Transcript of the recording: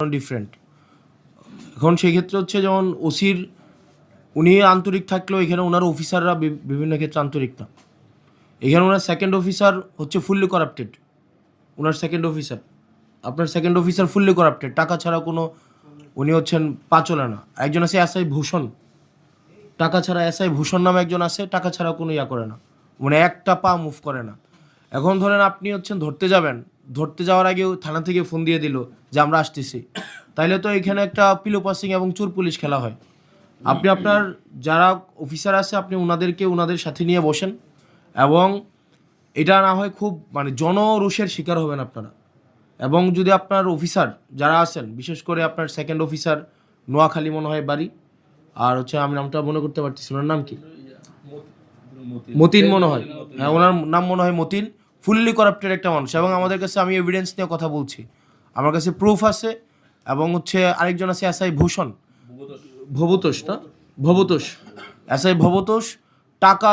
Different. এখন সেই ক্ষেত্রে হচ্ছে যেমন ওসির উনি আন্তরিক থাকলেও এখানে ওনার অফিসাররা বিভিন্ন ক্ষেত্রে আন্তরিক না। এখানে ওনার সেকেন্ড অফিসার হচ্ছে ফুললি করাপ্টেড। ওনার সেকেন্ড অফিসার, আপনার সেকেন্ড অফিসার ফুললি করাপ্টেড, টাকা ছাড়া কোনো, উনি হচ্ছেন পা চলে না। একজন আছে এসআই ভূষণ, টাকা ছাড়া এসআই ভূষণ নামে একজন আছে, টাকা ছাড়া কোনো ইয়া করে না, মানে একটা পা মুভ করে না। এখন ধরেন আপনি হচ্ছেন ধরতে যাবেন, ধরতে যাওয়ার আগেও থানা থেকে ফোন দিয়ে দিল যে আমরা আসতেছি, তাইলে তো এখানে একটা পিলো পাসিং এবং চোর পুলিশ খেলা হয়। আপনি আপনার যারা অফিসার আছে আপনি ওনাদেরকে ওনাদের সাথে নিয়ে বসেন, এবং এটা না হয় খুব মানে জনরোষের শিকার হবেন আপনারা। এবং যদি আপনার অফিসার যারা আছেন, বিশেষ করে আপনার সেকেন্ড অফিসার নোয়াখালী মনে হয় বাড়ি, আর হচ্ছে আমি নামটা মনে করতে পারতেছি, ওনার নাম কি, মতিন মনে হয়, হ্যাঁ ওনার নাম মনে হয় মতিন। ফুললি করাপ্টেড একটা মানুষ, এবং আমাদের কাছে, আমি এভিডেন্স নিয়ে কথা বলছি, আমার কাছে প্রুফ আছে। এবং হচ্ছে আরেকজন আছে এসআই ভূষণ, ভবতোষ না, ভবতোষ, এসআই ভবতোষ টাকা